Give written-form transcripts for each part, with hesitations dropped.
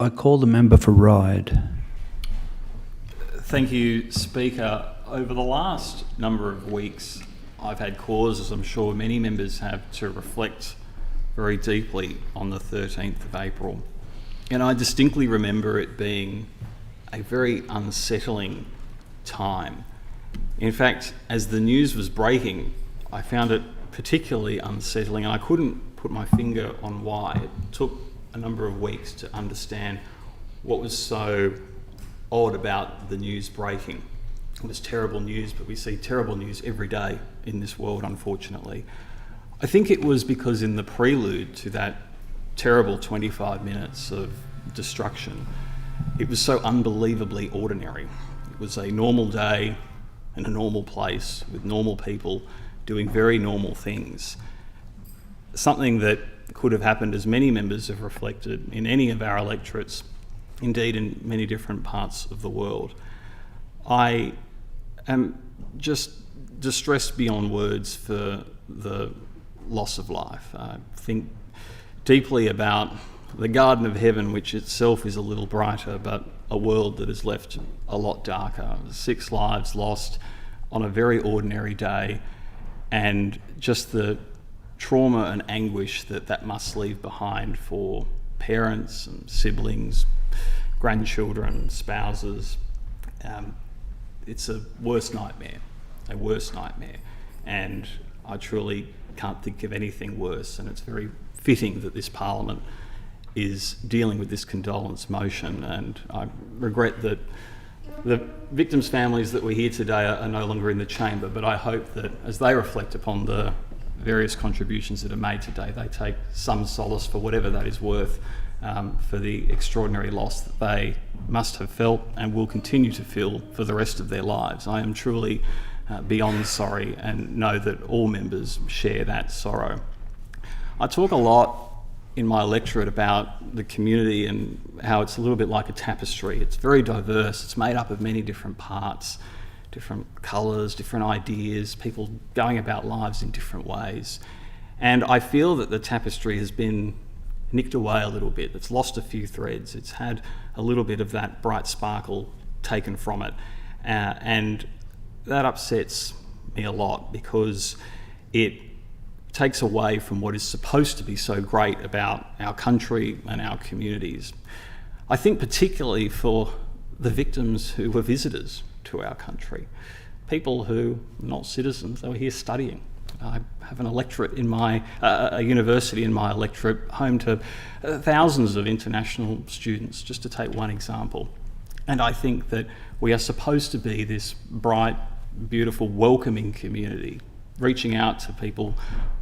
I call the member for Ryde. Thank you, Speaker. Over the last number of weeks, I've had cause, as I'm sure many members have, to reflect very deeply on the 13th of April. And I distinctly remember it being a very unsettling time. In fact, as the news was breaking, I found it particularly unsettling, and I couldn't put my finger on why. It took a number of weeks to understand what was so odd about the news breaking. It was terrible news, but we see terrible news every day in this world, unfortunately. I think it was because in the prelude to that terrible 25 minutes of destruction, it was so unbelievably ordinary. It was a normal day in a normal place with normal people doing very normal things. Something that could have happened, as many members have reflected, in any of our electorates, indeed in many different parts of the world. I am just distressed beyond words for the loss of life. I think deeply about the Garden of Heaven, which itself is a little brighter, but a world that is left a lot darker. 6 lives lost on a very ordinary day, and just the trauma and anguish that must leave behind for parents and siblings, grandchildren, spouses. It's a worst nightmare. And I truly can't think of anything worse, and it's very fitting that this Parliament is dealing with this condolence motion, and I regret that the victims' families that were here today are no longer in the chamber, but I hope that as they reflect upon the various contributions that are made today, they take some solace, for whatever that is worth, for the extraordinary loss that they must have felt and will continue to feel for the rest of their lives. I am truly beyond sorry, and know that all members share that sorrow. I talk a lot in my electorate about the community and how it's a little bit like a tapestry. It's very diverse. It's made up of many different parts, different colours, different ideas, people going about lives in different ways. And I feel that the tapestry has been nicked away a little bit. It's lost a few threads. It's had a little bit of that bright sparkle taken from it. And that upsets me a lot, because it takes away from what is supposed to be so great about our country and our communities. I think particularly for the victims who were visitors to our country, people who are not citizens, they were here studying. I have an electorate in a university in my electorate, home to thousands of international students, just to take one example. And I think that we are supposed to be this bright, beautiful, welcoming community, reaching out to people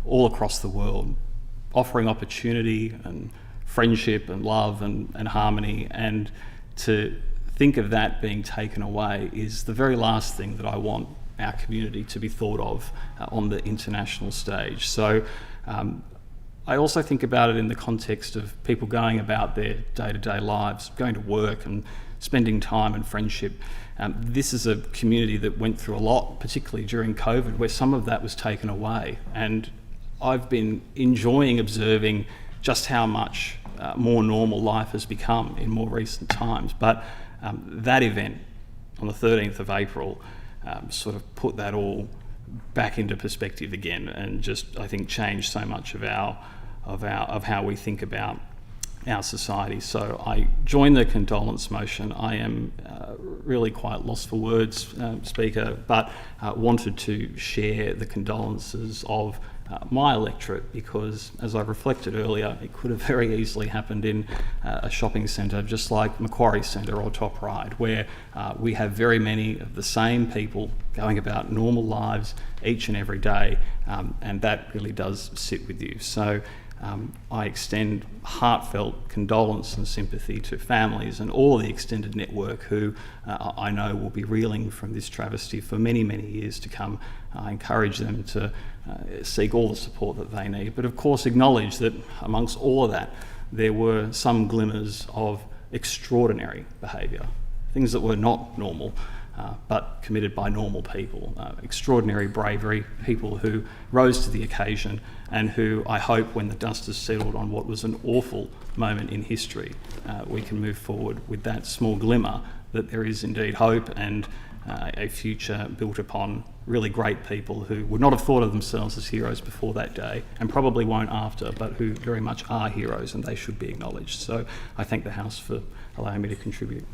all across the world, offering opportunity and friendship and love and harmony. And to think of that being taken away is the very last thing that I want our community to be thought of on the international stage. So I also think about it in the context of people going about their day-to-day lives, going to work and spending time and friendship. This is a community that went through a lot, particularly during COVID, where some of that was taken away. And I've been enjoying observing just how much more normal life has become in more recent times. But that event on the 13th of April sort of put that all back into perspective again, and just, I think, changed so much of how we think about our society. So I join the condolence motion. I am really quite lost for words, Speaker, but wanted to share the condolences of my electorate, because, as I reflected earlier, it could have very easily happened in a shopping centre just like Macquarie Centre or Top Ryde, where we have very many of the same people going about normal lives each and every day, and that really does sit with you. So I extend heartfelt condolence and sympathy to families and all the extended network who I know will be reeling from this travesty for many, many years to come. I encourage them to seek all the support that they need, but of course acknowledge that amongst all of that there were some glimmers of extraordinary behaviour, things that were not normal, but committed by normal people. Extraordinary bravery, people who rose to the occasion and who I hope, when the dust has settled on what was an awful moment in history, we can move forward with that small glimmer that there is indeed hope and a future built upon really great people who would not have thought of themselves as heroes before that day and probably won't after, but who very much are heroes and they should be acknowledged. So I thank the House for allowing me to contribute.